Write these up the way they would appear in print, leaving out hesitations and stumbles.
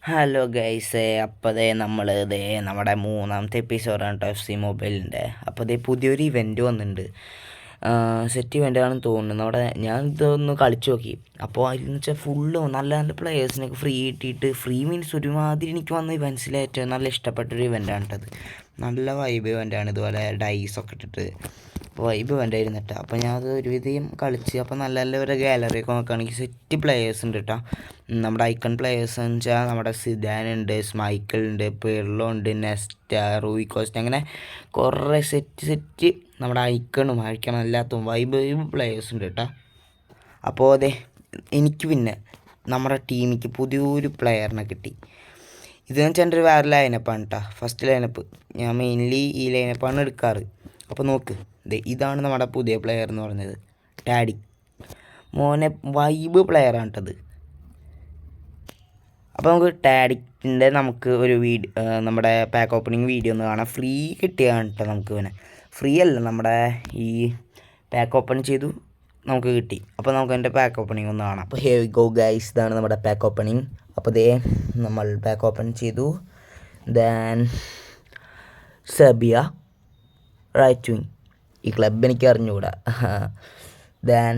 Hello guys, അപ്പോൾ ദേ നമ്മൾ നമ്മുടെ മൂന്നാമത്തെ എപ്പിസോഡാണ് കേട്ടോ എഫ് സി മൊബൈലിൻ്റെ. അപ്പോൾ ദേ പുതിയൊരു ഇവൻറ്റ് വന്നിട്ടുണ്ട്. സെറ്റ് ഇവൻ്റാണെന്ന് തോന്നുന്നു. ഞാൻ ഇതൊന്ന് കളിച്ചു നോക്കി. അപ്പോൾ അതിലെന്ന് വെച്ചാൽ ഫുള്ള് നല്ല നല്ല പ്ലെയേഴ്സിനൊക്കെ ഫ്രീ കിട്ടിയിട്ട്, ഫ്രീ മീൻസ് ഒരുമാതിരി എനിക്ക് വന്ന ഇവൻറ്റ്സിൽ ഏറ്റവും നല്ല ഇഷ്ടപ്പെട്ടൊരു ഇവൻ്റാണ് കേട്ടത്. നല്ല വൈബ് ഇവൻ്റാണ്. ഇതുപോലെ ഡൈസൊക്കെ ഇട്ടിട്ട് വൈബ് ഇവൻ്റായിരുന്നു കേട്ടോ. അപ്പോൾ ഞാൻ അത് ഒരുവിധം കളിച്ച്, അപ്പോൾ നല്ല നല്ല ഒരു ഗാലറിയൊക്കെ നോക്കുകയാണെങ്കിൽ സെറ്റ് പ്ലെയേഴ്സ് ഉണ്ട് കേട്ടോ. നമ്മുടെ ഐക്കൺ പ്ലെയേഴ്സ് എന്ന് വെച്ചാൽ നമ്മുടെ സിദാനുണ്ട്, സ്മൈക്കിൾ ഉണ്ട്, പിർലോ ഉണ്ട്, നെസ്റ്റ, റൂയി കോസ്റ്റ്, അങ്ങനെ കുറേ സെറ്റ് നമ്മുടെ ഐക്കണും അല്ലാത്തതും വൈബ് പ്ലെയേഴ്സ് ഉണ്ട് കേട്ടോ. അപ്പോൾ അതെ, എനിക്ക് പിന്നെ നമ്മുടെ ടീമിക്ക് പുതിയൊരു പ്ലെയറിനെ കിട്ടി. ഇതെന്ന് വെച്ചാൽ എൻ്റെ ഒരു വേറെ ലൈനപ്പാണ് കേട്ടോ. ഫസ്റ്റ് ലൈനപ്പ് ഞാൻ മെയിൻലി ഈ ലൈനപ്പാണ് എടുക്കാറ്. അപ്പോൾ നോക്ക്, ഇതാണ് നമ്മുടെ പുതിയ പ്ലെയർ എന്ന് പറഞ്ഞത്, ടാഡി. മോനെ വൈബ് പ്ലെയറാണ് കേട്ടത്. അപ്പോൾ നമുക്ക് ടാഡിക്കിൻ്റെ ഒരു നമ്മുടെ പാക്ക് ഓപ്പണിങ് വീഡിയോ ഒന്ന് കാണാം. ഫ്രീ കിട്ടിയാണ് കേട്ടോ നമുക്ക്. ഇവനെ ഫ്രീ അല്ല, നമ്മുടെ ഈ പാക്ക് ഓപ്പൺ ചെയ്തു നമുക്ക് കിട്ടി. അപ്പോൾ നമുക്ക് എൻ്റെ പാക്ക് ഓപ്പണിങ് ഒന്ന് കാണാം. അപ്പോൾ ഹേ ഗോ ഗൈസ്, ഇതാണ് നമ്മുടെ പാക്ക് ഓപ്പണിങ്. അപ്പോൾ നമ്മൾ പാക്ക് ഓപ്പൺ ചെയ്തു. ദെൻ സെബിയ റൈറ്റ് വിങ്, ഈ ക്ലബ് എനിക്ക് അറിഞ്ഞുകൂടാ. Then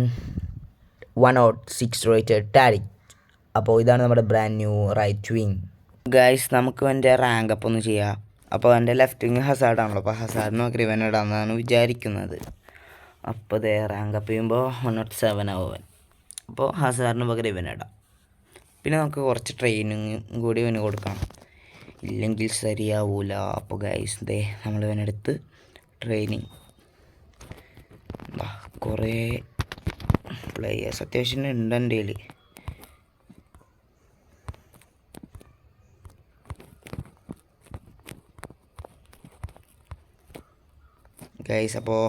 106 rated Tadic. അപ്പോൾ ഇതാണ് നമ്മുടെ brand new right wing. Guys, നമുക്ക് എൻ്റെ റാങ്ക് അപ്പ് ഒന്ന് ചെയ്യാം. അപ്പോൾ എൻ്റെ ലെഫ്റ്റ് വിങ് ഹസാർഡാണല്ലോ, അപ്പോൾ ഹസാർഡ് നോക്കി ഇവൻ ഇടാമെന്നാണ് വിചാരിക്കുന്നത്. അപ്പോൾ റാങ്ക് അപ്പ് ചെയ്യുമ്പോൾ 107 ആവും. അപ്പോൾ ഹസാറിന് പകരം ഇവൻ ഇടാം. പിന്നെ നമുക്ക് കുറച്ച് ട്രെയിനിങ് കൂടി ഇവന് കൊടുക്കണം, ഇല്ലെങ്കിൽ ശരിയാവൂല. അപ്പോൾ ഗൈസ് നമ്മൾ ഇവനെടുത്ത് ട്രെയിനിങ്. കുറേ പ്ലേയേഴ്സ് അത്യാവശ്യം ഉണ്ട് എൻ്റെ കയ്യിൽ. ഗൈസ്, അപ്പോൾ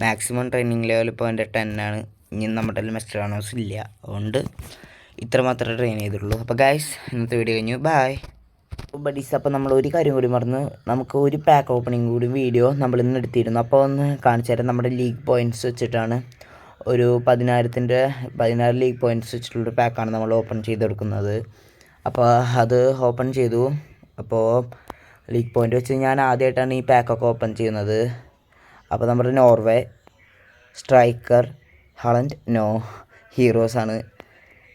മാക്സിമം ട്രെയിനിങ് ലെവൽ ഇപ്പോൾ എൻ്റെ 10 ആണ്. ഇനി നമ്മുടെ മെസ്റ്റർ ആണോസ് ഇല്ല, അതുകൊണ്ട് ഇത്ര മാത്രമേ ട്രെയിൻ ചെയ്തിട്ടുള്ളൂ. അപ്പോൾ ഗൈസ്, ഇന്നത്തെ വീഡിയോ കഴിഞ്ഞു. Bye buddies. അപ്പോൾ നമ്മൾ ഒരു കാര്യം കൂടി മറന്ന്, നമുക്ക് ഒരു പാക്ക് ഓപ്പണിംഗ് കൂടി വീഡിയോ നമ്മൾ ഇന്ന് എടുത്തിരുന്നു. അപ്പോൾ ഒന്ന് കാണിച്ചു തരാം. നമ്മുടെ ലീഗ് പോയിൻറ്റ്സ് വെച്ചിട്ടാണ് ഒരു 16 ലീഗ് പോയിൻറ്റ്സ് വെച്ചിട്ടുള്ളൊരു പാക്കാണ് നമ്മൾ ഓപ്പൺ ചെയ്തെടുക്കുന്നത്. അപ്പോൾ അത് ഓപ്പൺ ചെയ്തു. അപ്പോൾ ലീഗ് പോയിൻ്റ് വെച്ച് ഞാൻ ആദ്യമായിട്ടാണ് ഈ പാക്കൊക്കെ ഓപ്പൺ ചെയ്യുന്നത്. അപ്പോൾ നമ്മുടെ നോർവേ സ്ട്രൈക്കർ ഹളൻഡ് ഹീറോസാണ്.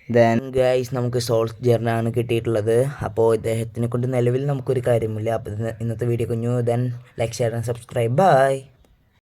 ദെൻ ഗൈസ്, നമുക്ക് സോൾജറിനാണ് കിട്ടിയിട്ടുള്ളത്. അപ്പോൾ ഇദ്ദേഹത്തിനെ കൊണ്ട് നിലവിൽ നമുക്കൊരു കാര്യമില്ല. അപ്പോൾ ഇന്നത്തെ വീഡിയോ കഴിഞ്ഞു. Then like, share and subscribe. By.